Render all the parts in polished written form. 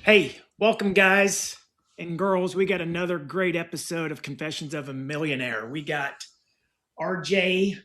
Hey, welcome, guys and girls. We got another great episode of Confessions of a Millionaire. We got RJ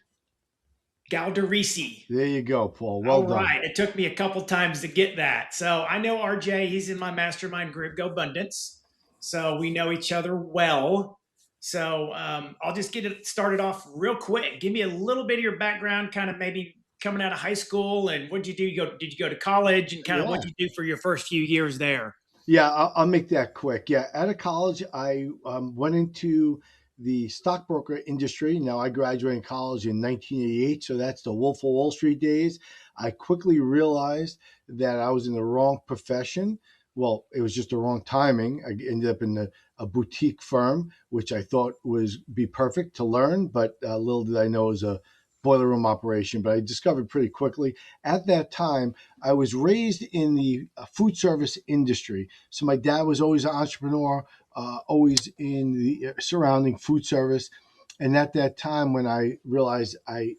Galdorisi. There you go, Paul. Well All done. right. It took me a couple times to get that. So I know RJ. He's in my mastermind group, Go Abundance. So we know each other well. So I'll just get it started off real quick. Give me a little bit of your background, kind of maybe coming out of high school, and what did you do? Did you go to college, and kind of what Yeah. did you do for your first few years there? Yeah, I'll make that quick. Yeah, out of college, I went into the stockbroker industry. Now, I graduated college in 1988, so that's the Wolf of Wall Street days. I quickly realized that I was in the wrong profession. Well, it was just the wrong timing. I ended up in a boutique firm, which I thought was be perfect to learn, but little did I know it was a boiler room operation. But I discovered pretty quickly at that time I was raised in the food service industry. So my dad was always an entrepreneur, always in the surrounding food service. And at that time, when I realized I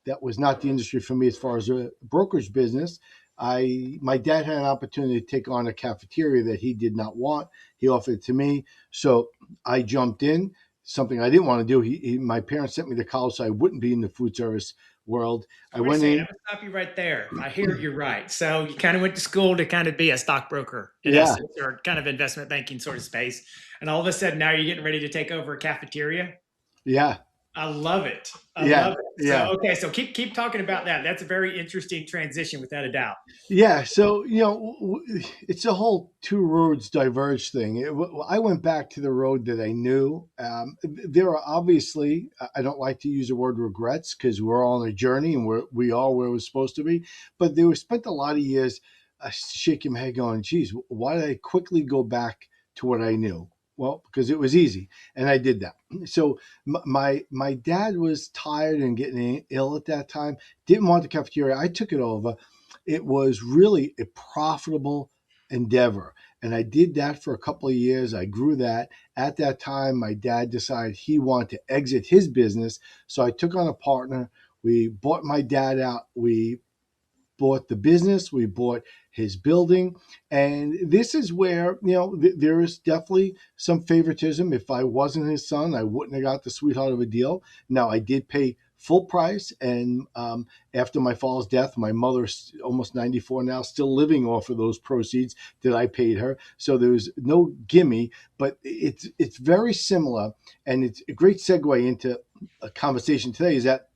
that was not the industry for me as far as a brokerage business, my dad had an opportunity to take on a cafeteria that he did not want. He offered it to me, so I jumped in. Something I didn't want to do. My parents sent me to college so I wouldn't be in the food service world. I So wait a went second, I'm in. gonna stop you right there. I hear you're right. So you kind of went to school to kind of be a stockbroker in Yeah, essence, or kind of investment banking sort of space. And all of a sudden now you're getting ready to take over a cafeteria. yeah, I love it. I yeah, love it. So yeah. okay, so keep talking about that. That's a very interesting transition without a doubt. Yeah, so it's a whole two roads diverge thing. I went back to the road that I knew. There are obviously, I don't like to use the word regrets because we're all on a journey and we are where we're supposed to be. But there was spent a lot of years shaking my head, going, "Geez, why did I quickly go back to what I knew?" Well, because it was easy, and I did that. So my dad was tired and getting ill at that time. Didn't want the cafeteria. I took it over. It was really a profitable endeavor. And I did that for a couple of years. I grew that. At that time, my dad decided he wanted to exit his business. So I took on a partner. We bought my dad out. We bought the business, we bought his building. And this is where, there is definitely some favoritism. If I wasn't his son, I wouldn't have got the sweetheart of a deal. Now, I did pay full price. And after my father's death, my mother's almost 94 now, still living off of those proceeds that I paid her. So there's no gimme, but it's very similar. And it's a great segue into a conversation today is that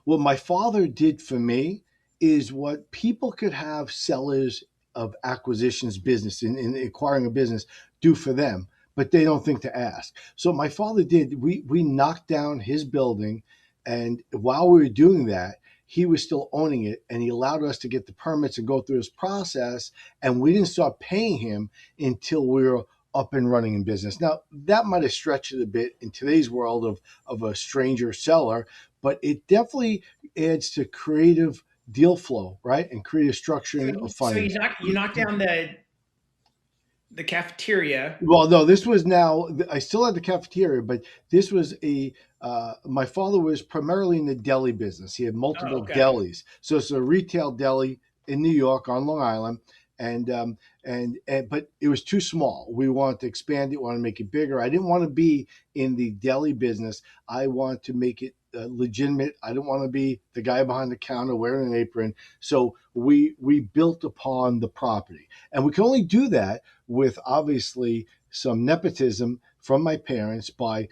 what my father did for me is what people could have sellers of acquisitions business in acquiring a business do for them, but they don't think to ask. So my father did. We knocked down his building, and while we were doing that, he was still owning it, and he allowed us to get the permits and go through his process. And we didn't start paying him until we were up and running in business. Now that might have stretched it a bit in today's world of a stranger seller, but it definitely adds to creative deal flow, right? And creative So structuring you, of so you fundings. knock down the cafeteria. Well, no, this was now, I still had the cafeteria, but this was my father was primarily in the deli business. He had Oh, multiple okay. delis. So it's a retail deli in New York on Long Island. But it was too small. We wanted to expand it, wanted to make it bigger. I didn't want to be in the deli business. I want to make it legitimate. I don't want to be the guy behind the counter wearing an apron. So we built upon the property, and we can only do that with obviously some nepotism from my parents by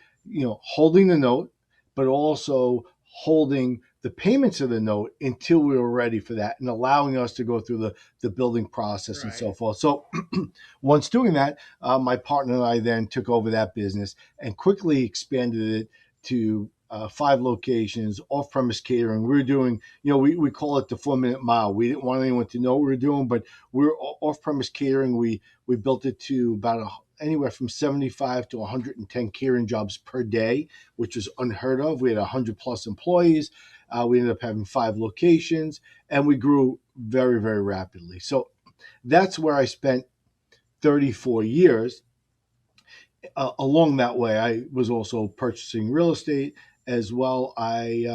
holding the note, but also holding the payments of the note until we were ready for that and allowing us to go through the building process and Right. so forth. So once doing that, my partner and I then took over that business and quickly expanded it to five locations, off premise catering. We were doing, we call it the 4 minute mile. We didn't want anyone to know what we were doing, but we're off premise catering. We built it to about anywhere from 75 to 110 catering jobs per day, which was unheard of. We had 100 plus employees. We ended up having five locations, and we grew very, very rapidly. So that's where I spent 34 years. Along that way, I was also purchasing real estate as well. I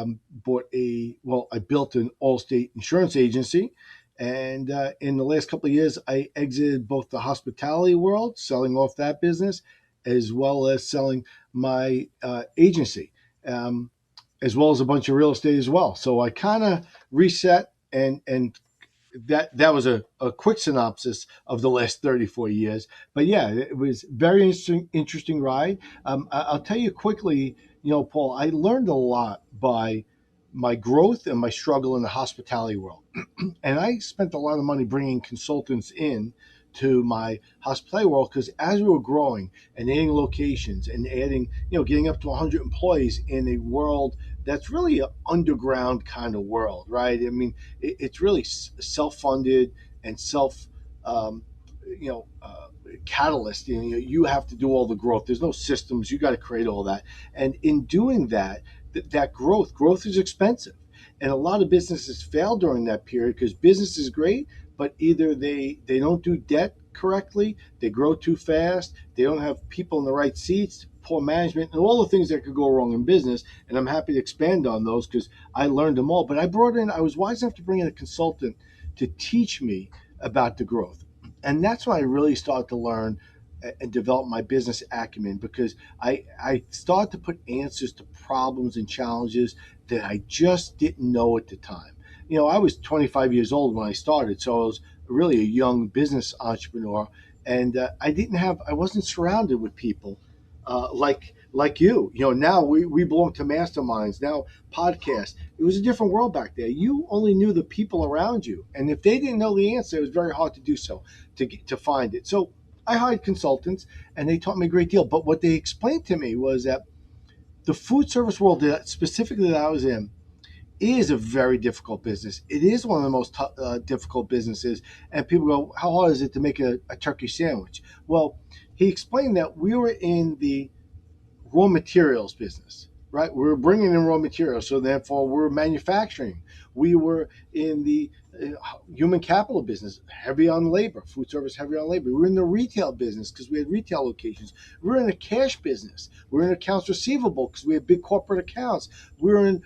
built an all-state insurance agency, And in the last couple of years, I exited both the hospitality world, selling off that business, as well as selling my agency, um, as well as a bunch of real estate as well. So I kind of reset, and that was a quick synopsis of the last 34 years. But yeah, it was very interesting ride. I'll tell you quickly, Paul, I learned a lot by my growth and my struggle in the hospitality world. And I spent a lot of money bringing consultants in to my hospitality world, because as we were growing and adding locations and adding, getting up to 100 employees in a world that's really an underground kind of world, right? I mean, it's really self-funded and um, you know, uh, catalyst. You have to do all the growth. There's no systems. You got to create all that. And in doing that, that growth is expensive. And a lot of businesses fail during that period because business is great, but either they don't do debt correctly, they grow too fast, they don't have people in the right seats, poor management, and all the things that could go wrong in business. And I'm happy to expand on those because I learned them all. But I was wise enough to bring in a consultant to teach me about the growth. And that's when I really started to learn and develop my business acumen, because I started to put answers to problems and challenges that I just didn't know at the time. I was 25 years old when I started, so I was really a young business entrepreneur, and I wasn't surrounded with people like you. Now we belong to masterminds, now podcasts. It was a different world back there. You only knew the people around you, and if they didn't know the answer, it was very hard to do so, to find it. So I hired consultants, and they taught me a great deal. But what they explained to me was that the food service world, specifically that I was in, is a very difficult business. It is one of the most difficult businesses. And people go, "How hard is it to make a turkey sandwich?" Well, he explained that we were in the raw materials business, right? We were bringing in raw materials, so therefore we're manufacturing. We were in the human capital business, heavy on labor, food service heavy on labor. We were in the retail business because we had retail locations. We were in the cash business. We were in accounts receivable because we had big corporate accounts. We were in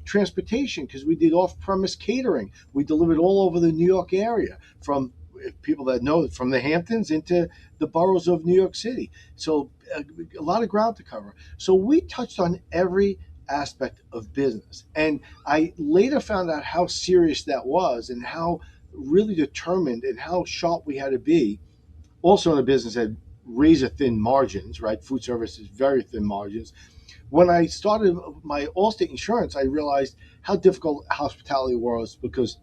transportation because we did off-premise catering. We delivered all over the New York area, from people that know, from the Hamptons into the boroughs of New York City. So a lot of ground to cover. So we touched on every aspect of business. And I later found out how serious that was, and how really determined and how sharp we had to be. Also in a business that had razor thin margins, right? Food service is very thin margins. When I started my Allstate insurance, I realized how difficult hospitality was, because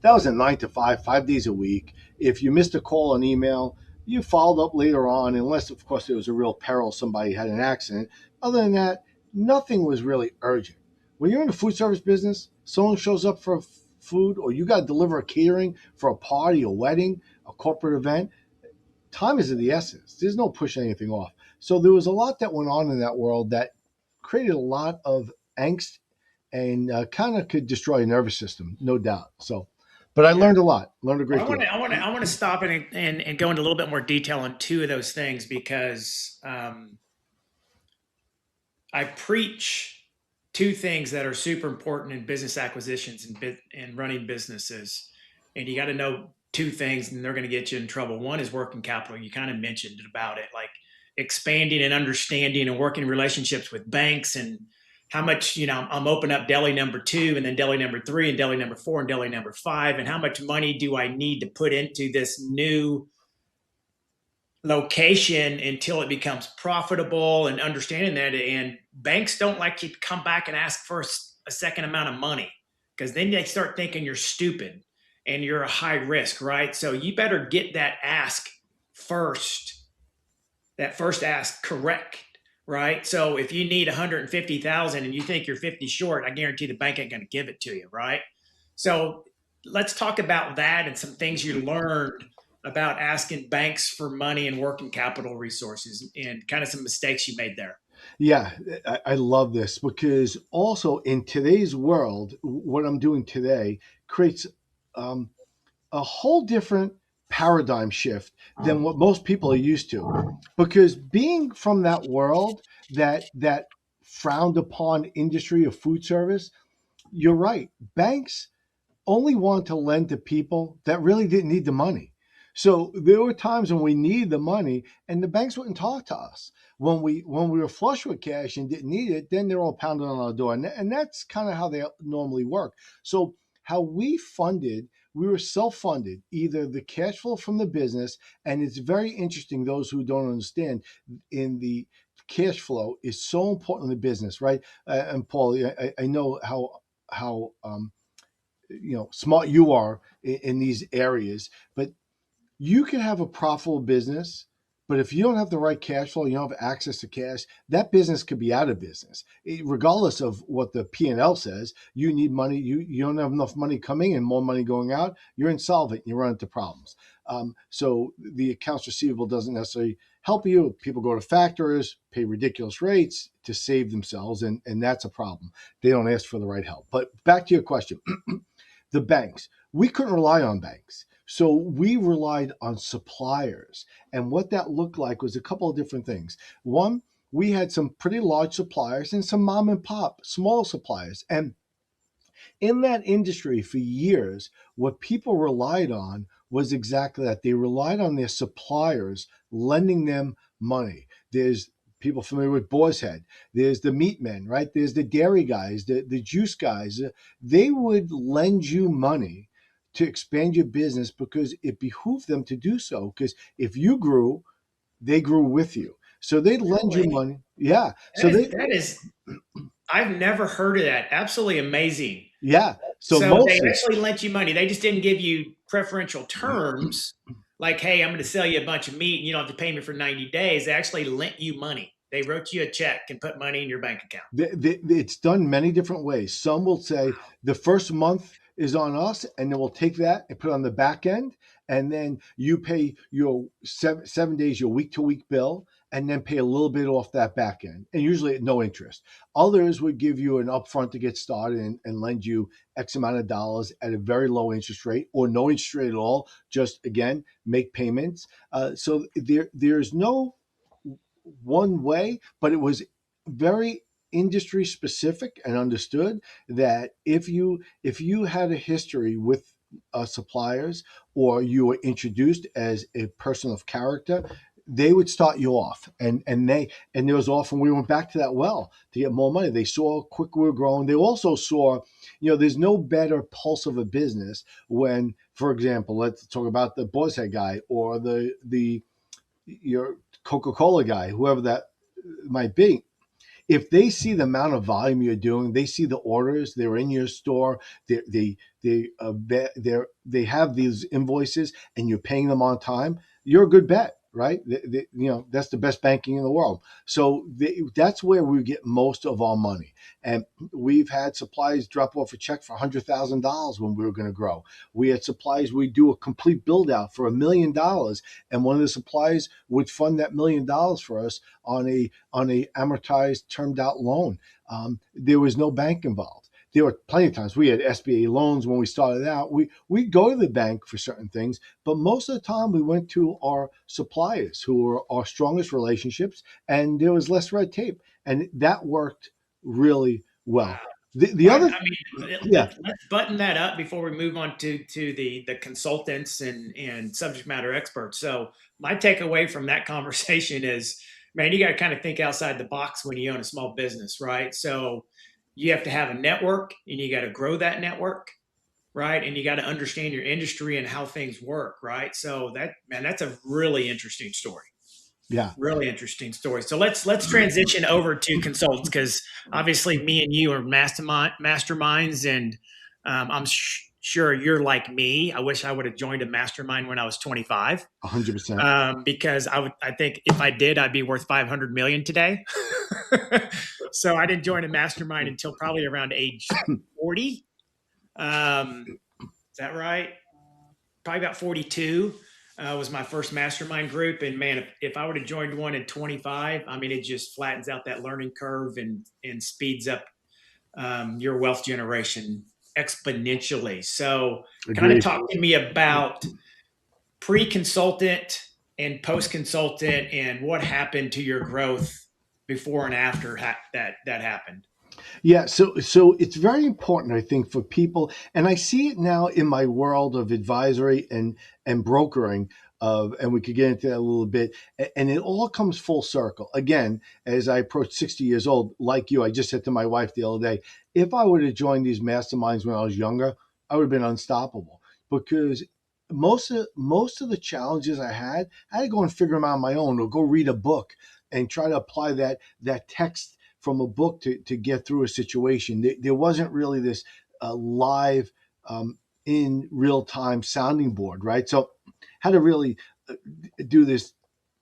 that was a 9 to 5, 5 days a week. If you missed a call or an email, you followed up later on, unless, of course, there was a real peril, somebody had an accident. Other than that, nothing was really urgent. When you're in the food service business, someone shows up for food, or you got to deliver a catering for a party, a wedding, a corporate event, time is of the essence. There's no pushing anything off. So there was a lot that went on in that world that created a lot of angst, and kind of could destroy a nervous system, no doubt. So, but I Yeah. learned a lot, learned a Well, great deal. I want to stop and go into a little bit more detail on two of those things because I preach two things that are super important in business acquisitions and running businesses. And you got to know two things, and they're going to get you in trouble. One is working capital. You kind of mentioned about it, like expanding and understanding and working relationships with banks, and how much, I'm opening up deli number two, and then deli number three, and deli number four, and deli number five. And how much money do I need to put into this new location until it becomes profitable, and understanding that. And banks don't like you to come back and ask for a second amount of money, because then they start thinking you're stupid and you're a high risk, right? So you better get first, that first ask correct, right? So if you need 150,000 and you think you're 50 short, I guarantee the bank ain't going to give it to you, right? So let's talk about that and some things you learned about asking banks for money and working capital resources, and kind of some mistakes you made there. Yeah, I love this, because also in today's world, what I'm doing today creates um, a whole different paradigm shift than what most people are used to. Because being from that world, that frowned upon industry of food service, you're right. Banks only wanted to lend to people that really didn't need the money. So there were times when we needed the money and the banks wouldn't talk to us. When we were flush with cash and didn't need it, then they're all pounding on our door. And that's kind of how they normally work. So how we funded, we were self-funded, either the cash flow from the business, and it's very interesting, those who don't understand, in the cash flow is so important in the business, right? And Paul, I know how smart you are in these areas, but you can have a profitable business, but if you don't have the right cash flow, you don't have access to cash, that business could be out of business. Regardless of what the P&L says, you need money. You don't have enough money coming and more money going out, you're insolvent, you run into problems. So the accounts receivable doesn't necessarily help you. People go to factors, pay ridiculous rates to save themselves, and that's a problem. They don't ask for the right help. But back to your question, the banks, we couldn't rely on banks. So we relied on suppliers. And what that looked like was a couple of different things. One, we had some pretty large suppliers and some mom and pop, small suppliers. And in that industry for years, what people relied on was exactly that. They relied on their suppliers lending them money. There's people familiar with Boar's Head. There's the meat men, right? There's the dairy guys, the juice guys. They would lend you money to expand your business because it behooved them to do so. Because if you grew, they grew with you. So they'd lend you Really? money. Yeah. That So is they, that is I've never heard of that. Absolutely amazing. yeah. So So they mostly, actually lent you money. They just didn't give you preferential terms like, hey, I'm going to sell you a bunch of meat and you don't have to pay me for 90 days. They actually lent you money. They wrote you a check and put money in your bank account. it's done many different ways. Some will say the first month is on us, and then we'll take that and put it on the back end, and then you pay your 7 days, your week to week bill, and then pay a little bit off that back end, and usually at no interest. Others would give you an upfront to get started and lend you X amount of dollars at a very low interest rate or no interest rate at all. Just again, make payments. So there's no one way, but it was very industry specific and understood that if you had a history with suppliers or you were introduced as a person of character, they would start you off, and there was often we went back to that well to get more money. They saw how quick we were growing. They also saw, there's no better pulse of a business when, for example, let's talk about the Boar's Head guy or the your Coca-Cola guy, whoever that might be. If they see the amount of volume you're doing, they see the orders, they're in your store, they have these invoices, and you're paying them on time, you're a good bet, right? That's the best banking in the world. So that's where we get most of our money. And we've had suppliers drop off a check for $100,000 when we were going to grow. We had suppliers, we do a complete build out for $1 million, and one of the suppliers would fund that $1 million for us on a amortized termed out loan. There was no bank involved. There were plenty of times we had SBA loans when we started out. We go to the bank for certain things, but most of the time we went to our suppliers who were our strongest relationships, and there was less red tape, and that worked really well. The Well, other, I mean, yeah, let's button that up before we move on to the consultants and subject matter experts. So my takeaway from that conversation is, man, you got to kind of think outside the box when you own a small business, right? So you have to have a network and you got to grow that network, right? And you got to understand your industry and how things work, right? So that's a really interesting story. yeah, Really interesting story. So let's transition over to consultants because obviously me and you are masterminds, and I'm sure you're like me. I wish I would have joined a mastermind when I was 25, 100%. because I think if I did, I'd be worth 500 million today. So I didn't join a mastermind until probably around age 40. Is that right? Probably about 42 was my first mastermind group. And man, if I would have joined one in 25, I mean, it just flattens out that learning curve and speeds up your wealth generation exponentially. So, kind of Agreed. talk to me about pre consultant and post consultant and what happened to your growth before and after that happened. Yeah, so it's very important, I think, for people, and I see it now in my world of advisory and brokering. And we could get into that a little bit, and it all comes full circle. Again, as I approach 60 years old, like you, I just said to my wife the other day, if I would have joined these masterminds when I was younger, I would have been unstoppable because most of the challenges I had to go and figure them out on my own, or go read a book and try to apply that text from a book to get through a situation. There wasn't really this live, in real time sounding board, right? So, how to really uh, do this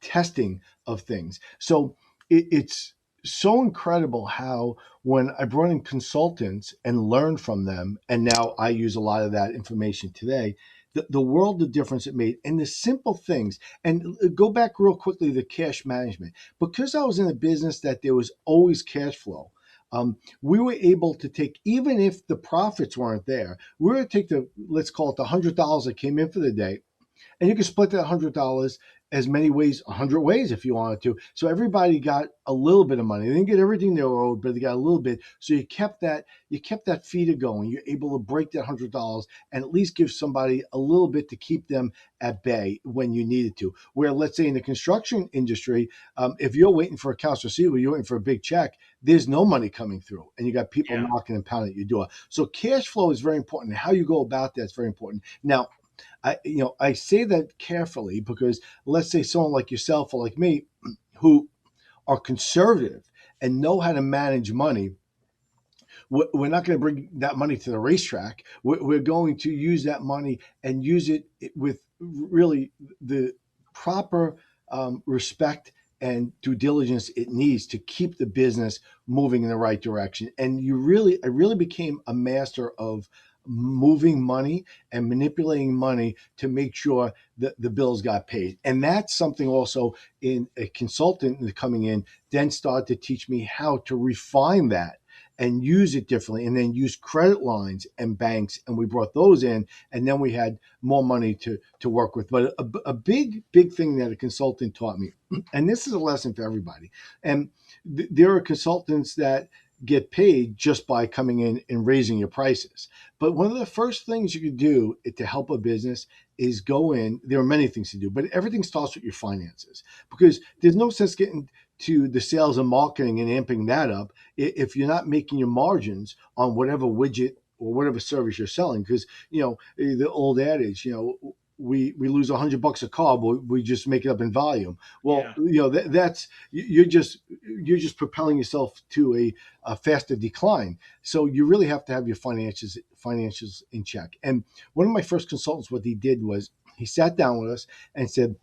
testing of things. So, it's so incredible how when I brought in consultants and learned from them, and now I use a lot of that information today. The world of difference it made, and the simple things. And go back real quickly to cash management, because I was in a business that there was always cash flow. We were able to take, even if the profits weren't there, we were to take the, let's call it, the $100 that came in for the day, and you can split that $100 as many ways, 100 ways if you wanted to. So everybody got a little bit of money. They didn't get everything they were owed, but they got a little bit. So you kept that feeder going. You're able to break that $100 and at least give somebody a little bit to keep them at bay when you needed to. Where, let's say, in the construction industry, if you're waiting for accounts receivable, you're waiting for a big check, there's no money coming through, and you got people Yeah. knocking and pounding at your door. So cash flow is very important. How you go about that is very important. Now, I say that carefully because, let's say, someone like yourself or like me, who are conservative and know how to manage money, we're not going to bring that money to the racetrack. We're going to use that money and use it with really the proper respect and due diligence it needs to keep the business moving in the right direction. And I really became a master of moving money and manipulating money to make sure that the bills got paid. And that's something also, in a consultant coming in, then started to teach me how to refine that and use it differently, and then use credit lines and banks, and we brought those in, and then we had more money to work with. But a big thing that a consultant taught me, and this is a lesson for everybody, and there are consultants that get paid just by coming in and raising your prices. But one of the first things you could do to help a business is go in. There are many things to do, but everything starts with your finances, because there's no sense getting to the sales and marketing and amping that up if you're not making your margins on whatever widget or whatever service you're selling. Because the old adage, we lose $100 a car, but we just make it up in volume. Well, Yeah. that's you're just propelling yourself to a faster decline. So you really have to have your finances in check. And one of my first consultants, what he did was he sat down with us and said,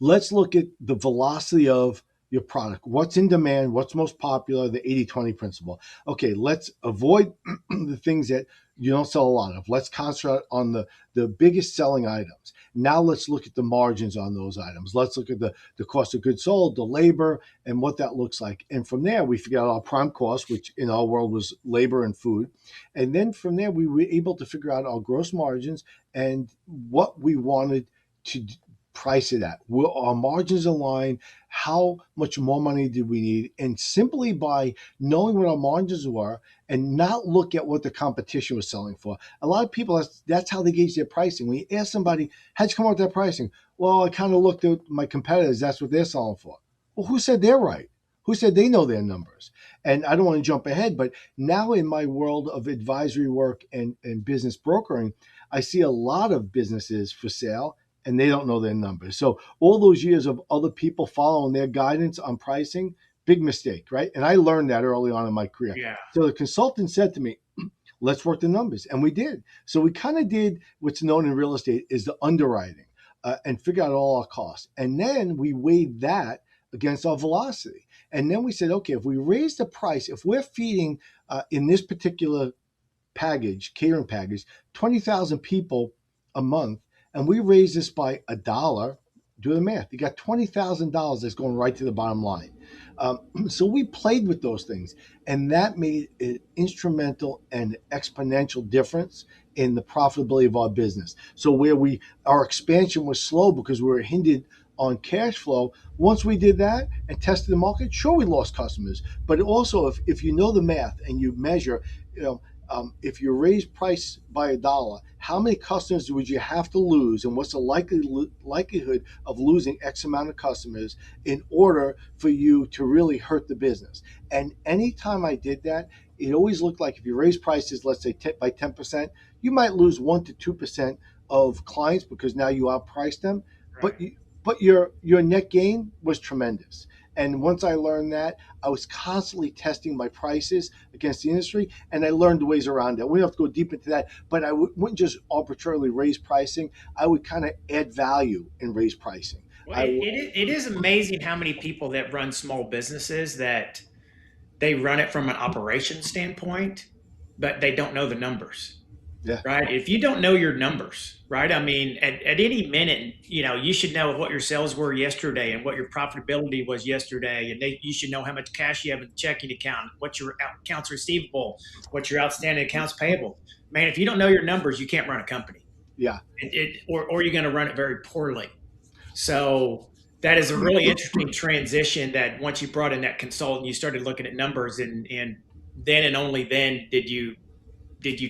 let's look at the velocity of your product. What's in demand? What's most popular? The 80/20 principle. Okay, let's avoid the things that you don't sell a lot of. Let's concentrate on the biggest selling items. Now let's look at the margins on those items. Let's look at the cost of goods sold, the labor, and what that looks like. And from there, we figured out our prime cost, which in our world was labor and food. And then from there, we were able to figure out our gross margins and what we wanted to price it at. Will our margins align? How much more money did we need? And simply by knowing what our margins were and not look at what the competition was selling for. A lot of people, that's how they gauge their pricing. When you ask somebody, how'd you come up with that pricing? Well, I kind of looked at my competitors. That's what they're selling for. Well, who said they're right? Who said they know their numbers? And I don't want to jump ahead, but now in my world of advisory work and business brokering, I see a lot of businesses for sale and they don't know their numbers. So all those years of other people following their guidance on pricing, big mistake, right? And I learned that early on in my career. Yeah. So the consultant said to me, let's work the numbers. And we did. So we kind of did what's known in real estate is the underwriting, and figure out all our costs. And then we weighed that against our velocity. And then we said, okay, if we raise the price, if we're feeding in this particular catering package, 20,000 people a month, and we raise this by $1, do the math. You got $20,000 that's going right to the bottom line. So we played with those things, and that made an instrumental and exponential difference in the profitability of our business. So where our expansion was slow because we were hindered on cash flow. Once we did that and tested the market, sure, we lost customers. But also, if you know the math and you measure, you know, if you raise price by a dollar, how many customers would you have to lose, and what's the likelihood of losing X amount of customers in order for you to really hurt the business? And anytime I did that, it always looked like if you raise prices, let's say by 10%, you might lose 1 to 2% of clients because now you outpriced them. But Right. your net gain was tremendous. And once I learned that, I was constantly testing my prices against the industry, and I learned ways around it. We don't have to go deep into that, but I wouldn't just arbitrarily raise pricing. I would kind of add value and raise pricing. Well, I it is amazing how many people that run small businesses that they run it from an operations standpoint, but they don't know the numbers. Yeah, Right? If you don't know your numbers, right? I mean, at any minute, you should know what your sales were yesterday and what your profitability was yesterday. And you should know how much cash you have in the checking account, what your accounts receivable, what your outstanding accounts payable. Man, if you don't know your numbers, you can't run a company. yeah. Or you're going to run it very poorly. So that is a really interesting transition that once you brought in that consultant, you started looking at numbers and then and only then did you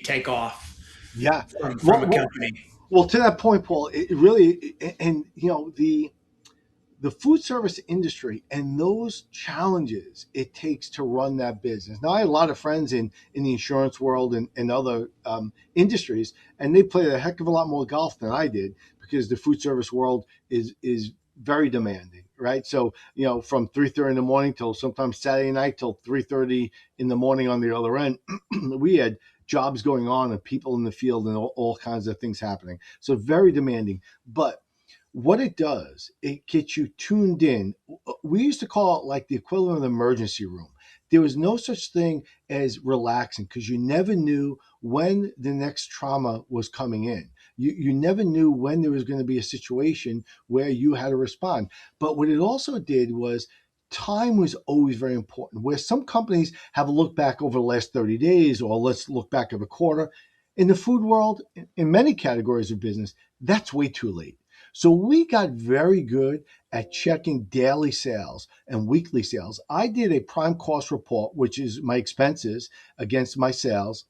take off Yeah. from Well, a well, company. well, to that point, Paul, it really, and the food service industry and those challenges it takes to run that business. Now, I had a lot of friends in the insurance world and other industries, and they played a heck of a lot more golf than I did because the food service world is very demanding, right? So, from 3:30 in the morning till sometimes Saturday night till 3:30 in the morning on the other end, we had jobs going on and people in the field and all kinds of things happening. So very demanding. But what it does, it gets you tuned in. We used to call it like the equivalent of the emergency room. There was no such thing as relaxing because you never knew when the next trauma was coming in. You never knew when there was going to be a situation where you had to respond. But what it also did was time was always very important. Where some companies have a look back over the last 30 days or let's look back at a quarter. In the food world, in many categories of business, that's way too late. So we got very good at checking daily sales and weekly sales. I did a prime cost report, which is my expenses against my sales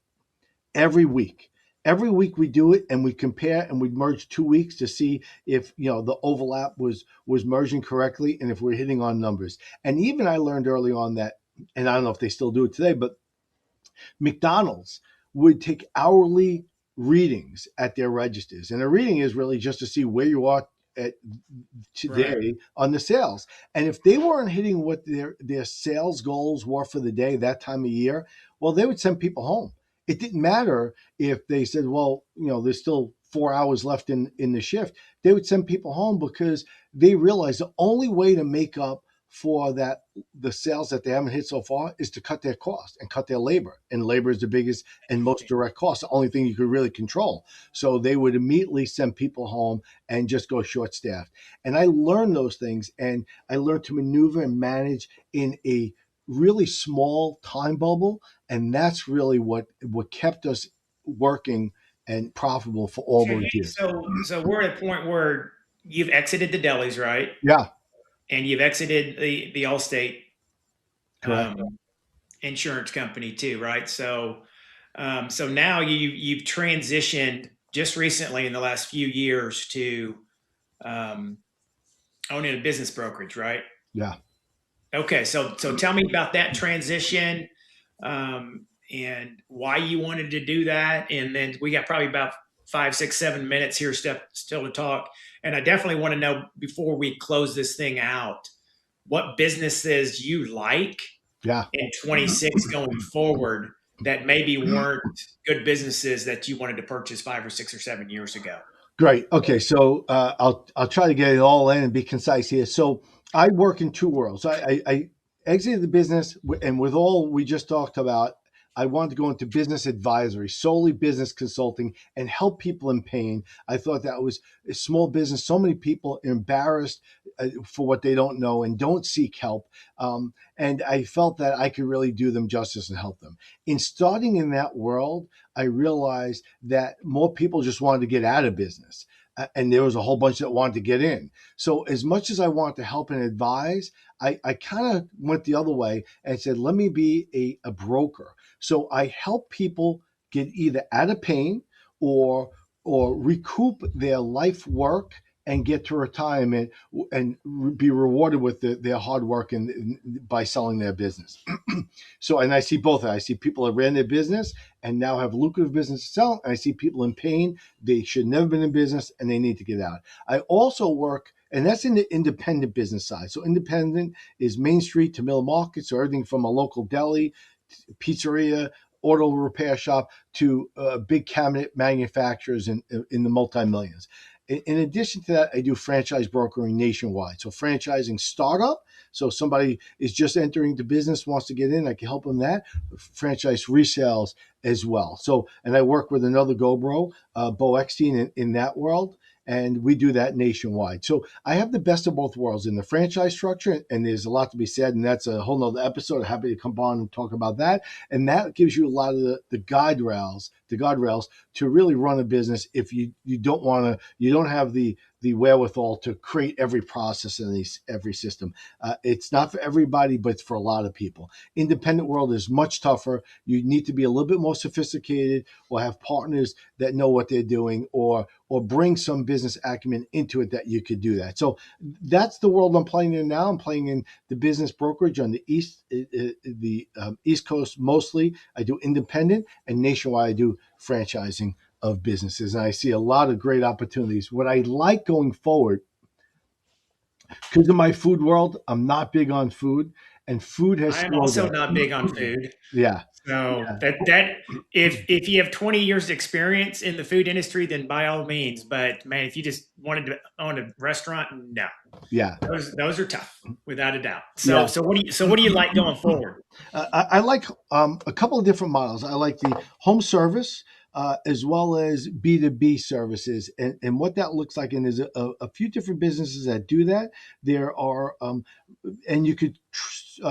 every week. Every week we do it and we compare and we merge 2 weeks to see if the overlap was merging correctly and if we're hitting on numbers. And even I learned early on that, and I don't know if they still do it today, but McDonald's would take hourly readings at their registers. And a reading is really just to see where you are at Right. today on the sales. And if they weren't hitting what their sales goals were for the day that time of year, well, they would send people home. It didn't matter if they said, well, there's still 4 hours left in the shift. They would send people home because they realized the only way to make up for that the sales that they haven't hit so far is to cut their cost and cut their labor. And labor is the biggest and most direct cost, the only thing you could really control. So they would immediately send people home and just go short staffed. And I learned those things and I learned to maneuver and manage in a really small time bubble. And that's really what kept us working and profitable for all So, those years. we're at a point where you've exited the delis, right? Yeah, And you've exited the Allstate correct. um, insurance company too, right? So now you've transitioned just recently in the last few years to um, owning a business brokerage, right? Yeah. Okay, so tell me about that transition, and why you wanted to do that, and then we got probably about 5, 6, 7 minutes here still to talk, and I definitely want to know before we close this thing out, what businesses you like Yeah. in 26 going forward that maybe weren't good businesses that you wanted to purchase 5 or 6 or 7 years ago. Great. Okay, so I'll try to get it all in and be concise here. So I work in two worlds. I exited the business, and with all we just talked about, I wanted to go into business advisory, solely business consulting, and help people in pain. I thought that was a small business. So many people are embarrassed for what they don't know and don't seek help, and I felt that I could really do them justice and help them. In starting in that world, I realized that more people just wanted to get out of business. and there was a whole bunch that wanted to get in. So as much as I want to help and advise, I kind of went the other way and said, let me be a broker. So I help people get either out of pain or recoup their life work and get to retirement and be rewarded with their hard work and by selling their business. So, and I see both. I see people that ran their business and now have lucrative business to sell. And I see people in pain. They should never been in business and they need to get out. I also work, and that's in the independent business side. So independent is Main Street to middle market. So everything from a local deli, pizzeria, auto repair shop to big cabinet manufacturers in the multi-millions. In addition to that, I do franchise brokering nationwide. So franchising startup. So somebody is just entering the business, wants to get in, I can help them that. Franchise resales as well. So, and I work with another GoBro, Bo Eckstein in that world. And we do that nationwide. So I have the best of both worlds in the franchise structure, and there's a lot to be said, and that's a whole nother episode. I'm happy to come on and talk about that. And that gives you a lot of the guardrails to really run a business if you don't want to, you don't have the wherewithal to create every process in every system. It's not for everybody, but it's for a lot of people. Independent world is much tougher. You need to be a little bit more sophisticated or have partners that know what they're doing or bring some business acumen into it that you could do that. So that's the world I'm playing in now. I'm playing in the business brokerage on the East Coast mostly. I do independent, and nationwide I do franchising of businesses. And I see a lot of great opportunities. What I like going forward, because of my food world, I'm not big on food, and food has I am slowed also down. not big on food. Yeah, So yeah, that if you have 20 years experience in the food industry, then by all means. But man, if you just wanted to own a restaurant, no, yeah, those are tough without a doubt. yeah. So what do you like going forward? I like a couple of different models. I like the home service as well as B2B services. And what that looks like, and there's a few different businesses that do that. There are, and you could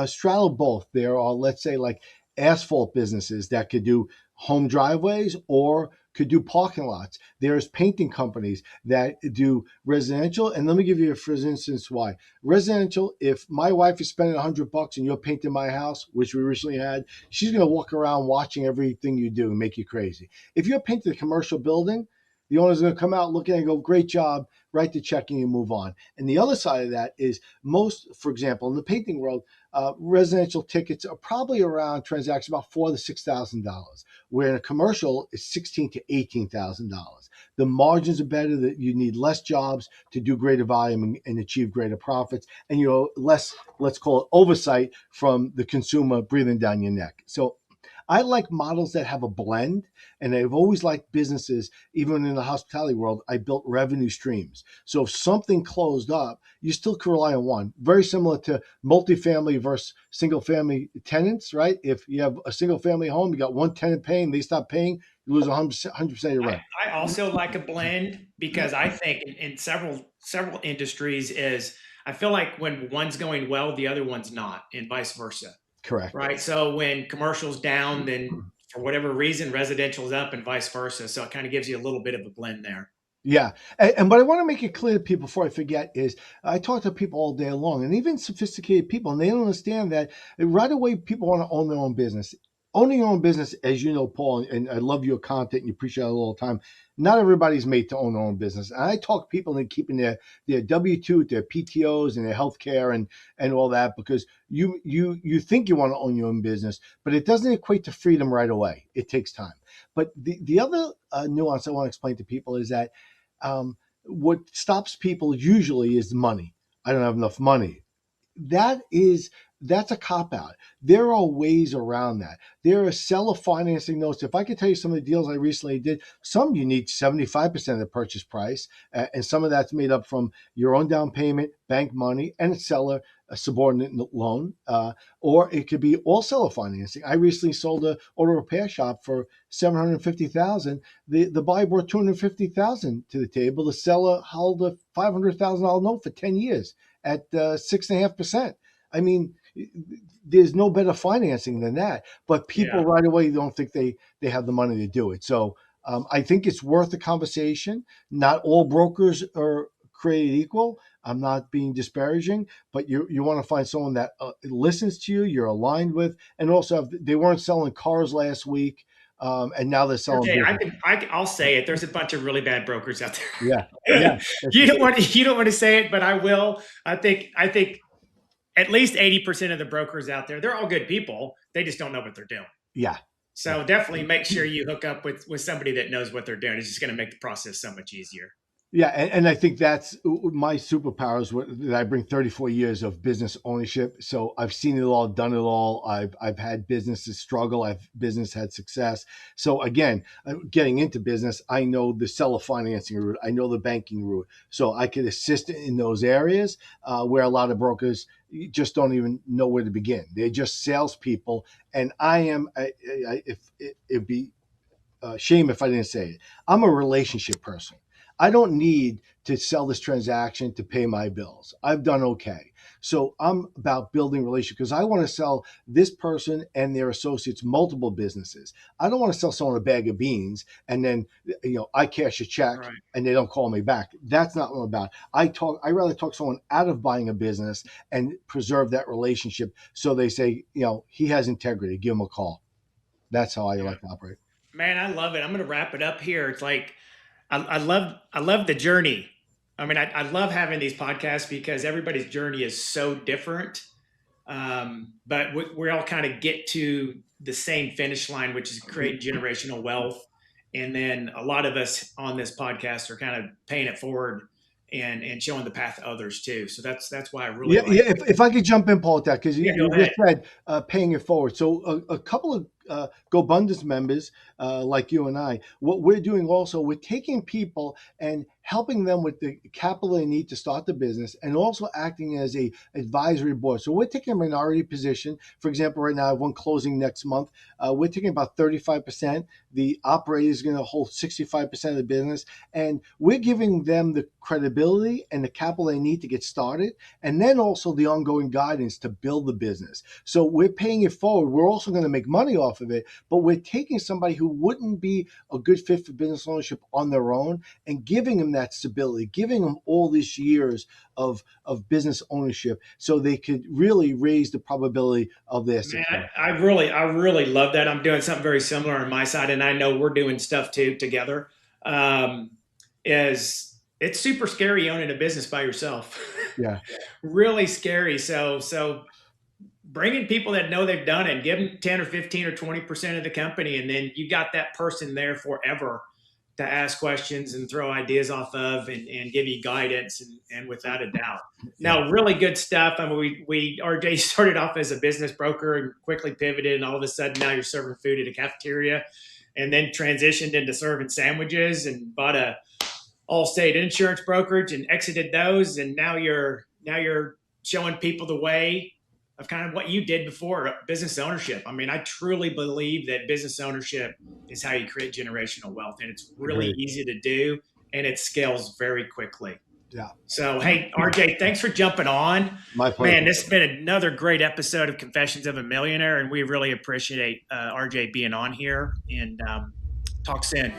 straddle both. There are, let's say, like asphalt businesses that could do home driveways or could do parking lots. There's painting companies that do residential. And let me give you, for instance, why. Residential, if my wife is spending $100 and you're painting my house, which we recently had, she's going to walk around watching everything you do and make you crazy. If you're painting a commercial building, the owner's going to come out looking and go, great job, write the check and you move on. And the other side of that is most, for example, in the painting world, residential tickets are probably around transactions about $4,000 to $6,000, where in a commercial it's $16,000 to $18,000. The margins are better, that you need less jobs to do greater volume and achieve greater profits, and less, let's call it, oversight from the consumer breathing down your neck. So I like models that have a blend, and I've always liked businesses, even in the hospitality world, I built revenue streams. So if something closed up, you still can rely on one. Very similar to multifamily versus single family tenants, right? If you have a single family home, you got one tenant paying, they stop paying, you lose 100% of your rent. I also like a blend because I think in several industries is I feel like when one's going well, the other one's not, and vice versa. Correct. Right. So when commercial's down, then for whatever reason, residential's up and vice versa. So it kind of gives you a little bit of a blend there. Yeah. And but I want to make it clear to people before I forget is I talk to people all day long, and even sophisticated people, and they don't understand that right away people want to own their own business. Owning your own business, as you know, Paul, and I love your content and you appreciate it all the time. Not everybody's made to own their own business. And I talk people into keeping their W-2, their PTOs and their health care and all that, because you think you want to own your own business, but it doesn't equate to freedom right away. It takes time. But the other nuance I want to explain to people is that what stops people usually is money. I don't have enough money. That is that's a cop out. There are ways around that. There are seller financing notes. If I could tell you some of the deals I recently did, some you need 75% of the purchase price, and some of that's made up from your own down payment, bank money, and a seller a subordinate loan, or it could be all seller financing. I recently sold a auto repair shop for $750,000. The buyer brought $250,000 to the table. The seller held a $500,000 note for 10 years at 6.5%. I mean, there's no better financing than that. But people Yeah. right away don't think they have the money to do it. So I think it's worth the conversation. Not all brokers are created equal. I'm not being disparaging, but you want to find someone that listens to you, you're aligned with, and also they weren't selling cars last week, and now they're selling Okay, business. I'll say it. There's a bunch of really bad brokers out Yeah, there. yeah, it's just, You don't want to say it, but I will. I think at least 80% of the brokers out there, they're all good people. They just don't know what they're doing. yeah, yeah. So definitely make sure you hook up with somebody that knows what they're doing. It's just going to make the process so much easier. Yeah, and I think that's my superpowers. That I bring 34 years of business ownership, so I've seen it all, done it all. I've had businesses struggle. I've business had success. So again, getting into business, I know the seller financing route. I know the banking route, so I could assist in those areas where a lot of brokers just don't even know where to begin. They're just salespeople, and I am. If it'd be shame if I didn't say it. I'm a relationship person. I don't need to sell this transaction to pay my bills. I've done okay. So I'm about building relationship because I want to sell this person and their associates multiple businesses. I don't want to sell someone a bag of beans and then I cash a check Right. and they don't call me back. That's not what I'm about. I rather talk someone out of buying a business and preserve that relationship so they say, he has integrity, give him a call. That's how I Yeah. like to operate. Man, I love it. I'm going to wrap it up here. It's like I love the journey. I mean, I love having these podcasts because everybody's journey is so different. But we all kind of get to the same finish line, which is create generational wealth. And then a lot of us on this podcast are kind of paying it forward and showing the path to others too. So that's why I really Yeah, like. yeah. If I could jump in, Paul, with that because Yeah, you go just ahead. said paying it forward. So a couple of GoBundance members like you and I, what we're doing also, we're taking people and helping them with the capital they need to start the business, and also acting as a advisory board. So we're taking a minority position. For example, right now I have one closing next month. We're taking about 35%. The operator is going to hold 65% of the business, and we're giving them the credibility and the capital they need to get started, and then also the ongoing guidance to build the business. So we're paying it forward. We're also going to make money off of it, but we're taking somebody who wouldn't be a good fit for business ownership on their own and giving them that stability, giving them all these years of business ownership so they could really raise the probability of their Man, success. I really love that. I'm doing something very similar on my side, and I know we're doing stuff too together. Um, is it's super scary owning a business by yourself. Yeah. Really scary. So bringing people that know they've done it, give them 10 or 15 or 20% of the company, and then you got that person there forever to ask questions and throw ideas off of and give you guidance and without a doubt. Yeah. Now, really good stuff. I mean, we RJ started off as a business broker and quickly pivoted, and all of a sudden now you're serving food at a cafeteria, and then transitioned into serving sandwiches and bought a Allstate insurance brokerage and exited those, and now you're showing people the way of kind of what you did before business ownership. I mean, I truly believe that business ownership is how you create generational wealth, and it's really Agreed. easy to do, and it scales very quickly. Yeah. So, hey, RJ, thanks for jumping on. My Man, pleasure. this has been another great episode of Confessions of a Millionaire, and we really appreciate RJ being on here. And talk soon.